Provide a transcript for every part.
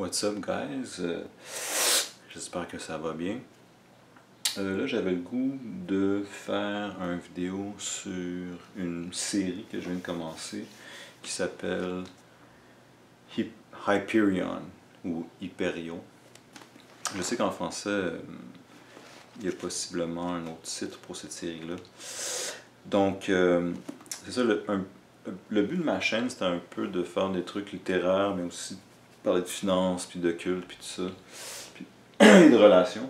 What's up guys? J'espère que ça va bien. Là j'avais le goût de faire une vidéo sur une série que je viens de commencer qui s'appelle Hyperion ou Hyperion. Je sais qu'en français il y a possiblement un autre titre pour cette série-là. Donc c'est ça, le but de ma chaîne c'était un peu de faire des trucs littéraires mais aussi parler de finances, puis de culte, puis tout ça, puis et de relations.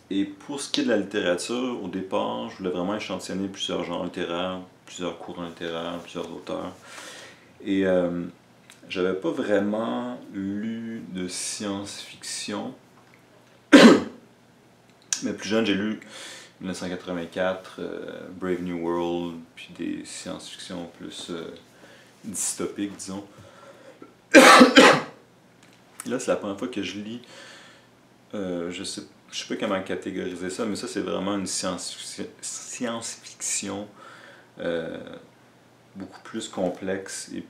Et pour ce qui est de la littérature, au départ, je voulais vraiment échantillonner plusieurs genres littéraires, plusieurs courants littéraires, plusieurs auteurs. Et j'avais pas vraiment lu de science-fiction. Mais plus jeune, j'ai lu 1984, Brave New World, puis des science-fiction plus dystopiques, disons. Là, c'est la première fois que je lis, je sais pas comment catégoriser ça, mais ça c'est vraiment une science-fiction beaucoup plus complexe et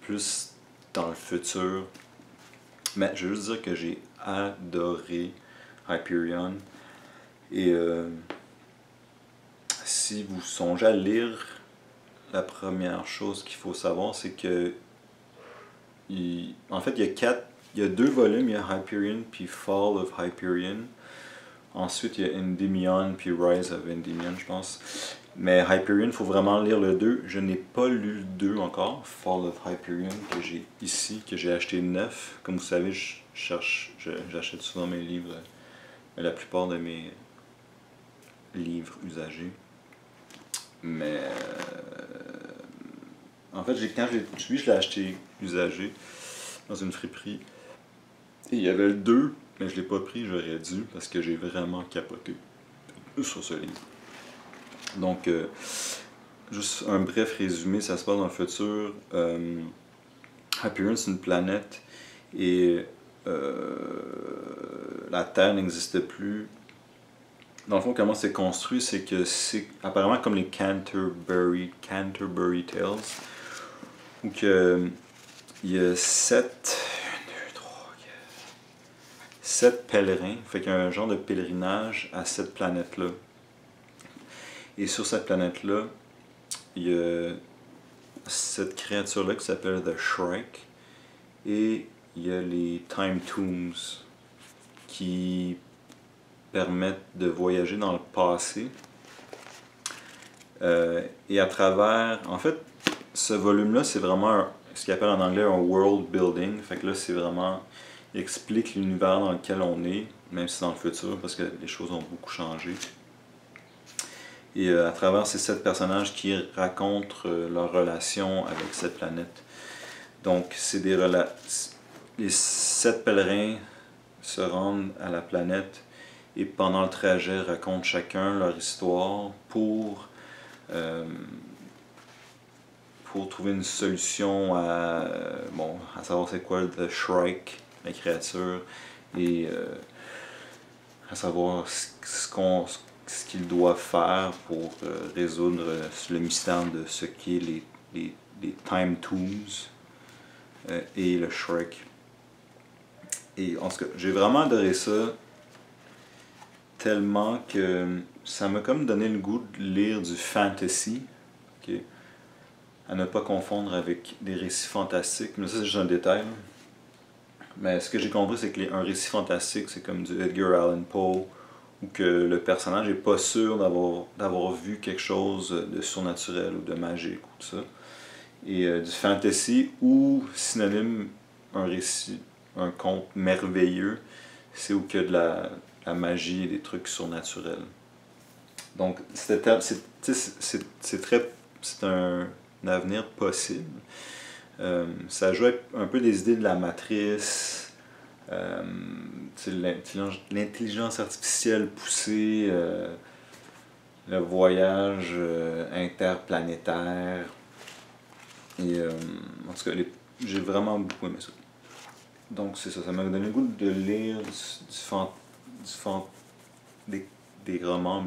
plus dans le futur. Mais je veux juste dire que j'ai adoré Hyperion. Et si vous songez à lire, la première chose qu'il faut savoir, c'est que en fait, il y a deux volumes, il y a Hyperion puis Fall of Hyperion. Ensuite, il y a Endymion puis Rise of Endymion, je pense. Mais Hyperion, il faut vraiment lire le 2. Je n'ai pas lu le 2 encore, Fall of Hyperion, que j'ai ici, que j'ai acheté neuf. Comme vous savez, j'achète souvent mes livres, la plupart de mes livres usagés. Mais en fait, je l'ai acheté usagé dans une friperie. Et il y avait le 2, mais je l'ai pas pris, j'aurais dû, parce que j'ai vraiment capoté sur ce livre. Donc, juste un bref résumé, ça se passe dans le futur. Hyperion, c'est une planète, et la Terre n'existe plus. Dans le fond, comment c'est construit, c'est que c'est apparemment comme les Canterbury Tales, où il y a 7 pèlerins, fait qu'il y a un genre de pèlerinage à cette planète-là. Et sur cette planète-là, il y a cette créature-là qui s'appelle The Shrike, et il y a les Time Tombs qui permettent de voyager dans le passé. Et à travers, en fait, ce volume-là, c'est vraiment ce qu'ils appellent en anglais un world building. Fait que là, c'est vraiment, il explique l'univers dans lequel on est, même si c'est dans le futur, parce que les choses ont beaucoup changé. Et à travers ces 7 personnages qui racontent leur relation avec cette planète. Donc, c'est les 7 pèlerins se rendent à la planète et pendant le trajet racontent chacun leur histoire pour trouver une solution à savoir c'est quoi The Shrike, la créature, et à savoir ce qu'ils doivent faire pour résoudre le mystère de ce qu'est les Time Tombs et le Shrek. Et en tout cas, j'ai vraiment adoré ça, tellement que ça m'a comme donné le goût de lire du fantasy, okay? À ne pas confondre avec des récits fantastiques, mais ça c'est juste un détail. Mais ce que j'ai compris, c'est qu'un récit fantastique, c'est comme du Edgar Allan Poe, où que le personnage n'est pas sûr d'avoir vu quelque chose de surnaturel ou de magique ou tout ça. Et du fantasy, ou synonyme, un récit, un conte merveilleux, c'est où qu'il y a de la magie et des trucs surnaturels. Donc c'est un avenir possible. Ça joue un peu des idées de la matrice, l'intelligence artificielle poussée, le voyage interplanétaire. Et en tout cas, j'ai vraiment beaucoup aimé ça. Donc c'est ça, ça m'a donné le goût de lire des romans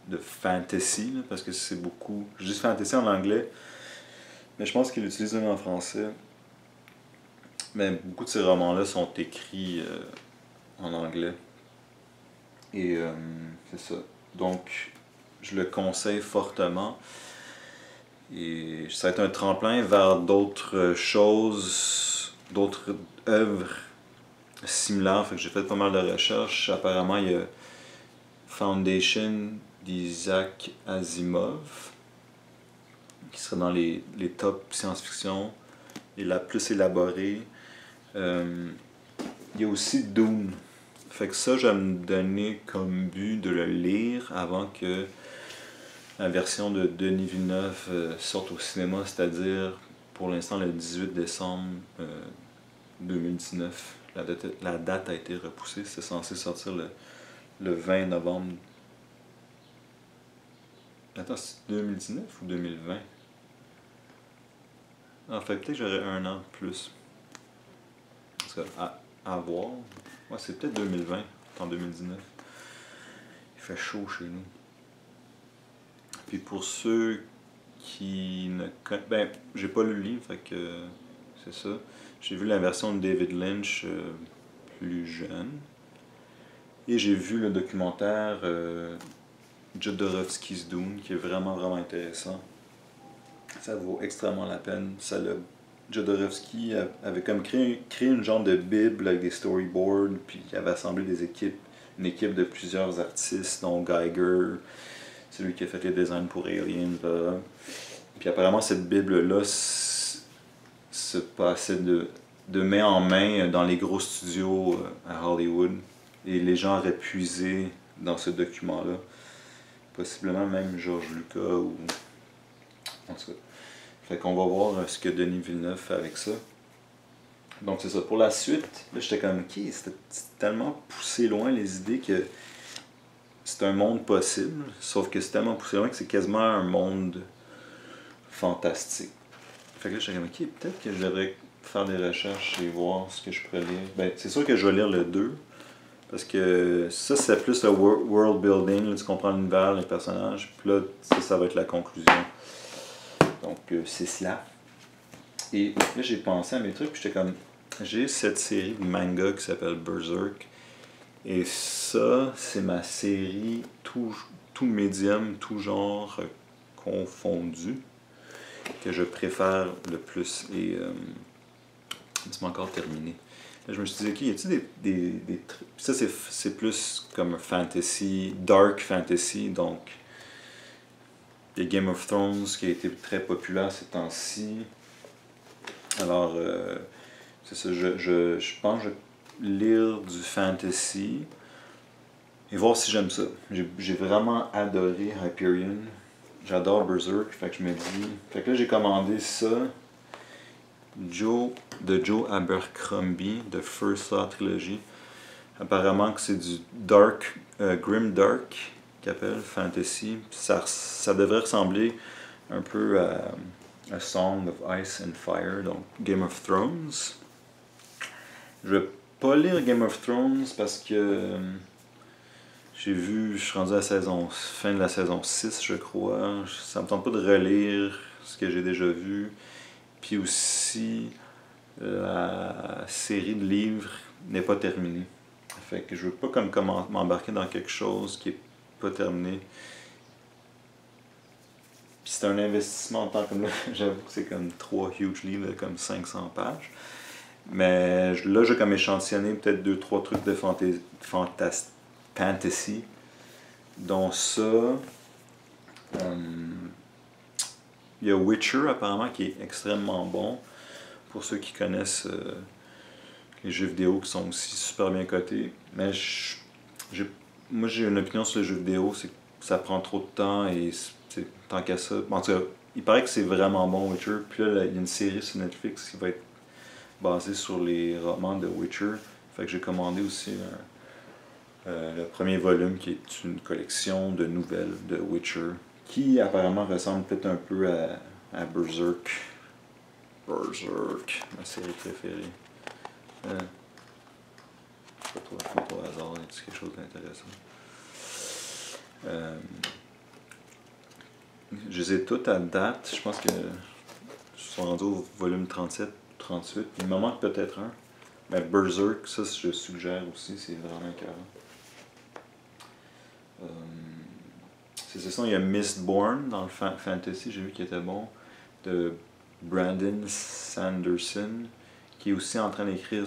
de fantasy, là, parce que c'est beaucoup... Je dis fantasy en anglais, mais je pense qu'il utilise même en français. Mais beaucoup de ces romans-là sont écrits en anglais. Et c'est ça. Donc, je le conseille fortement. Et ça va être un tremplin vers d'autres choses, d'autres œuvres similaires. Fait que j'ai fait pas mal de recherches. Apparemment, il y a Foundation d'Isaac Asimov, qui serait dans les top science-fiction et la plus élaborée. Il y a aussi Dune. Fait que ça, je vais me donner comme but de le lire avant que la version de Denis Villeneuve sorte au cinéma, c'est-à-dire pour l'instant le 18 décembre 2019. La date a été repoussée, c'est censé sortir le 20 novembre. Attends, c'est 2019 ou 2020? En fait, peut-être que j'aurais un an de plus. Parce que, à voir. Ouais, c'est peut-être 2020, en 2019. Il fait chaud chez nous. Puis pour ceux qui ne connaissent... Ben, j'ai pas lu le livre, fait que c'est ça. J'ai vu la version de David Lynch plus jeune. Et j'ai vu le documentaire Jodorowsky's Dune, qui est vraiment, vraiment intéressant. Ça vaut extrêmement la peine. Jodorowsky avait comme créé une genre de bible avec des storyboards, puis il avait assemblé une équipe de plusieurs artistes, dont Geiger, c'est lui qui a fait les designs pour Alien. Puis apparemment, cette bible-là se passait de main en main dans les gros studios à Hollywood. Et les gens auraient puisé dans ce document-là. Possiblement même George Lucas ou... En tout cas. Fait qu'on va voir ce que Denis Villeneuve fait avec ça. Donc c'est ça. Pour la suite, là j'étais comme, ok, c'était tellement poussé loin les idées que c'est un monde possible. Sauf que c'est tellement poussé loin que c'est quasiment un monde fantastique. Fait que là j'étais comme, ok, peut-être que je devrais faire des recherches et voir ce que je pourrais lire. Ben, c'est sûr que je vais lire le 2. Parce que ça, c'est plus le world building, là, tu comprends l'univers, les personnages, puis là, ça va être la conclusion. Donc, c'est cela. Et là, j'ai pensé à mes trucs, puis j'étais comme, j'ai cette série de manga qui s'appelle Berserk, et ça, c'est ma série tout médium, tout genre confondu, que je préfère le plus, et c'est encore terminé. Là, je me suis dit, ok, y a-t-il des trucs. Ça, c'est plus comme fantasy, dark fantasy, donc. Il y a Game of Thrones qui a été très populaire ces temps-ci. Alors, c'est ça, je pense que je vais lire du fantasy et voir si j'aime ça. J'ai vraiment adoré Hyperion. J'adore Berserk, fait que je me dis. Fait que là, j'ai commandé ça. De Joe Abercrombie, de First Law Trilogy. Apparemment que c'est du dark, grim dark, qu'il appelle fantasy. Ça devrait ressembler un peu à A Song of Ice and Fire, donc Game of Thrones. Je vais pas lire Game of Thrones parce que je suis rendu à la fin de la saison 6, je crois. Ça me tente pas de relire ce que j'ai déjà vu. Puis aussi, la série de livres n'est pas terminée. Fait que je veux pas comme m'embarquer dans quelque chose qui est pas terminé. Puis c'est un investissement en temps comme là. J'avoue que c'est comme 3 huge livres de comme 500 pages. Mais là, j'ai comme échantillonné peut-être 2-3 trucs de fantasy. Dont ça. Il y a Witcher apparemment qui est extrêmement bon. Pour ceux qui connaissent les jeux vidéo qui sont aussi super bien cotés. Mais moi j'ai une opinion sur les jeux vidéo, c'est que ça prend trop de temps et tant qu'à ça. En tout cas, il paraît que c'est vraiment bon Witcher. Puis là, il y a une série sur Netflix qui va être basée sur les romans de Witcher. Fait que j'ai commandé aussi le premier volume qui est une collection de nouvelles de Witcher qui apparemment ressemble peut-être un peu à Berserk. Berserk, ma série préférée. Pas trop au hasard, c'est quelque chose d'intéressant. Je les ai toutes à date. Je pense que je suis rendu au volume 37, 38. Il me manque peut-être un. Mais Berserk, ça je suggère aussi, c'est vraiment écœurant. C'est ça, il y a Mistborn dans le fantasy, j'ai vu qu'il était bon, de Brandon Sanderson, qui est aussi en train d'écrire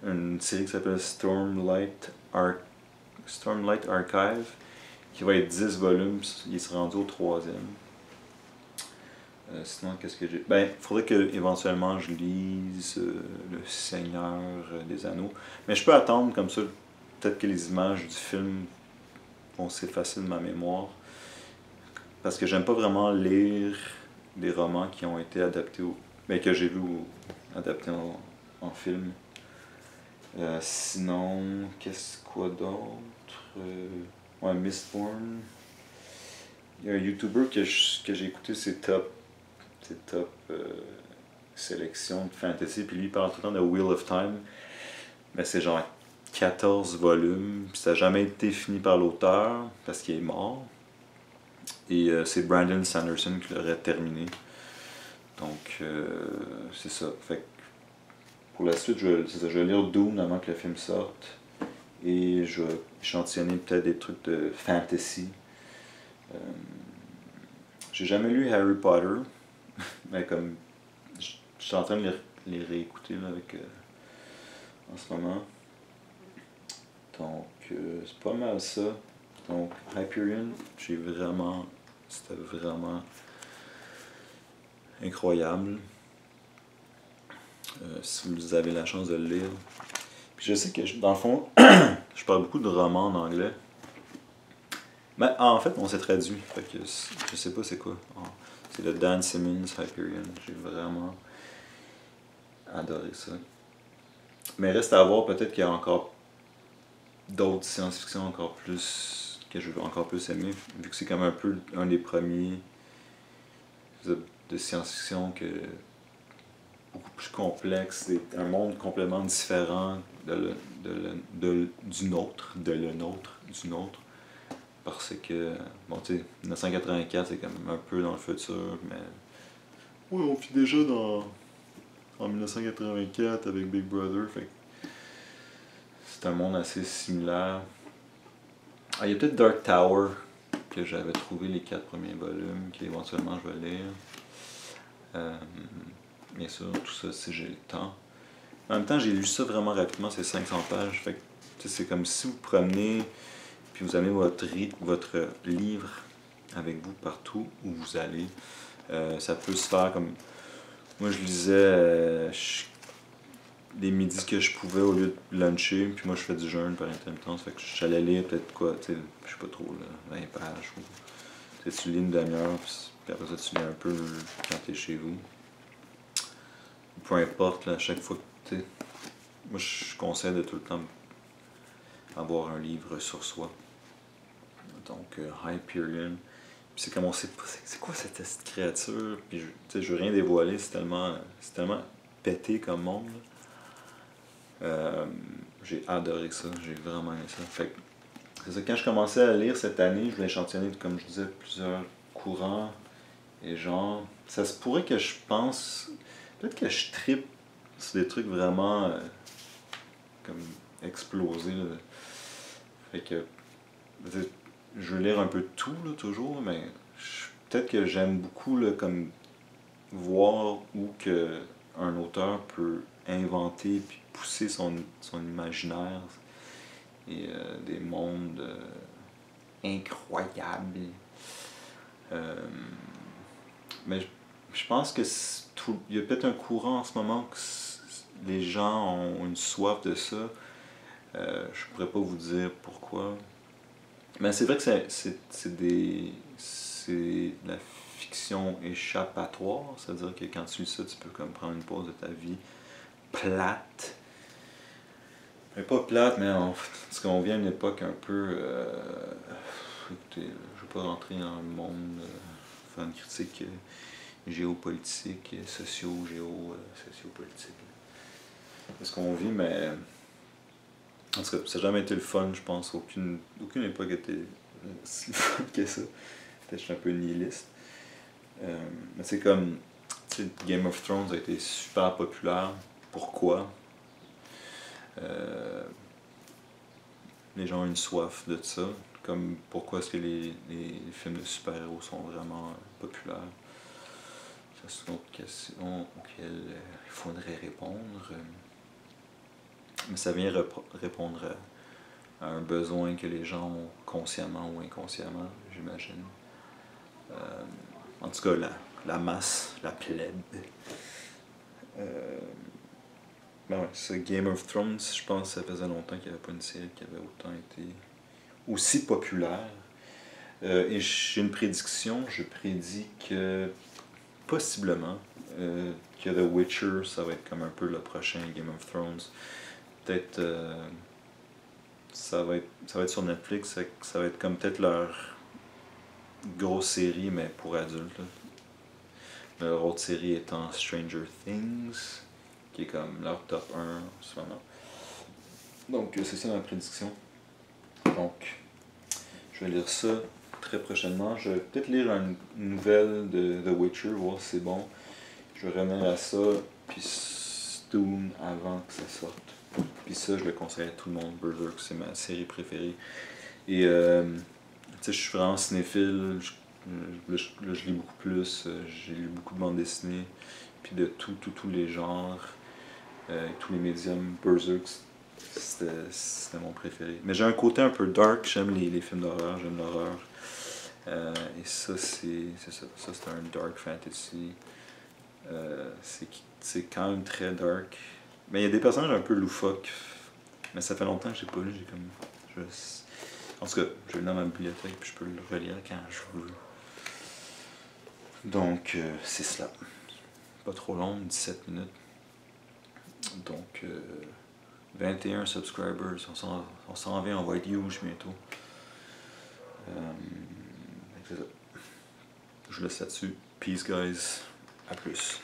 une série qui s'appelle Stormlight Archive, qui va être 10 volumes, il sera rendu au 3e. Sinon, qu'est-ce que j'ai... Ben, il faudrait que éventuellement je lise Le Seigneur des Anneaux. Mais je peux attendre comme ça, peut-être que les images du film vont s'effacer de ma mémoire. Parce que j'aime pas vraiment lire des romans qui ont été adaptés ben, que j'ai vu adaptés en film. Sinon, quoi d'autre? Ouais, Mistborn. Il y a un YouTuber que j'ai écouté, c'est Top sélection de fantasy, puis lui il parle tout le temps de Wheel of Time. Mais c'est genre 14 volumes, puis ça n'a jamais été fini par l'auteur, parce qu'il est mort. Et c'est Brandon Sanderson qui l'aurait terminé. Donc, c'est ça. Fait que pour la suite, je vais lire Dune avant que le film sorte. Et je vais échantillonner peut-être des trucs de fantasy. J'ai jamais lu Harry Potter. Mais comme je suis en train de les réécouter là, avec, en ce moment. Donc, c'est pas mal ça. Donc, Hyperion, c'était vraiment incroyable. Si vous avez la chance de le lire. Puis je sais que, dans le fond, je parle beaucoup de romans en anglais. Mais en fait, on s'est traduit. Fait que je sais pas c'est quoi. C'est le Dan Simmons Hyperion. J'ai vraiment adoré ça. Mais reste à voir, peut-être qu'il y a encore d'autres science-fiction encore plus que je vais encore plus aimer, vu que c'est comme un peu un des premiers de science-fiction que beaucoup plus complexe, c'est un monde complètement différent du nôtre, du nôtre, parce que, bon tu sais, 1984 c'est comme un peu dans le futur, mais oui, on vit déjà en 1984 avec Big Brother, fait que c'est un monde assez similaire. Ah, il y a peut-être Dark Tower, que j'avais trouvé les 4 premiers volumes, qu'éventuellement je vais lire. Bien sûr, tout ça si j'ai le temps. En même temps, j'ai lu ça vraiment rapidement, c'est 500 pages. Fait que c'est comme si vous promenez, puis vous amenez votre livre avec vous partout où vous allez. Ça peut se faire comme... Moi, je lisais les midis que je pouvais au lieu de luncher, puis moi, je fais du jeûne par intermittence. Fait que j'allais lire peut-être quoi, tu sais, je sais pas trop, là, 20 pages. Ou, tu lis une demi-heure, puis après ça, tu lis un peu quand t'es chez vous. Peu importe, là, à chaque fois que tu... Moi, je conseille de tout le temps avoir un livre sur soi. Donc, Hyperion. Puis c'est comme on sait pas, c'est quoi cette créature. Puis je veux rien dévoiler, c'est tellement pété comme monde. J'ai adoré ça, j'ai vraiment aimé ça. Fait que, c'est ça, quand je commençais à lire cette année, je voulais échantillonner, comme je disais, plusieurs courants et genres. Ça se pourrait que je pense... Peut-être que je trippe sur des trucs vraiment comme explosés. Là. Fait que je veux lire un peu de tout là, toujours, mais peut-être que j'aime beaucoup là, comme voir où que un auteur peut inventer puis pousser son imaginaire et des mondes incroyables. Mais je pense que il y a peut-être un courant en ce moment que les gens ont une soif de ça. Je pourrais pas vous dire pourquoi. Mais c'est vrai que c'est de la fiction échappatoire. C'est-à-dire que quand tu lis ça, tu peux comme prendre une pause de ta vie plate. Mais pas plate, mais parce qu'on vient à une époque un peu... écoutez, je vais pas rentrer dans le monde, faire une critique géopolitique, sociopolitique. C'est ce qu'on vit, mais en tout cas, ça n'a jamais été le fun, je pense. Aucune époque était si fun que ça. Peut-être que je suis un peu nihiliste. Mais c'est comme, tu sais, Game of Thrones a été super populaire. pourquoi. Les gens ont une soif de ça, comme pourquoi est-ce que les films de super-héros sont vraiment populaires. Ça, c'est une autre question auquel il faudrait répondre. Mais ça vient répondre à un besoin que les gens ont consciemment ou inconsciemment, j'imagine. En tout cas, la masse, la plèbe. Ben ouais, c'est Game of Thrones, je pense que ça faisait longtemps qu'il n'y avait pas une série qui avait autant été aussi populaire. Et j'ai une prédiction, je prédis que possiblement que The Witcher, ça va être comme un peu le prochain Game of Thrones. Peut-être ça va être sur Netflix, ça va être comme peut-être leur grosse série, mais pour adultes. Là. Leur autre série étant Stranger Things, qui est comme leur top 1 en ce moment. Donc c'est ça ma prédiction. Donc je vais lire ça très prochainement. Je vais peut-être lire une nouvelle de The Witcher, voir si c'est bon. Je vais revenir à ça, puis Dune avant que ça sorte. Puis ça, je le conseille à tout le monde. Berserk, c'est ma série préférée. Et tu sais, je suis vraiment cinéphile. Là, je lis beaucoup plus. J'ai lu beaucoup de bandes dessinées. Puis de tous les genres. Tous les médiums. Berserk, c'était mon préféré. Mais j'ai un côté un peu dark. J'aime les films d'horreur. J'aime l'horreur. Et ça, c'est ça. Ça, c'est un dark fantasy. C'est quand même très dark. Mais il y a des personnages un peu loufoques. Mais ça fait longtemps que j'ai pas lu. J'ai comme. En tout cas, je vais dans ma bibliothèque puis je peux le relire quand je veux. Donc, c'est cela. Pas trop long, 17 minutes. Donc, 21 subscribers. On s'en vient, on va être huge bientôt. C'est ça. Je vous laisse là-dessus. Peace, guys. À plus.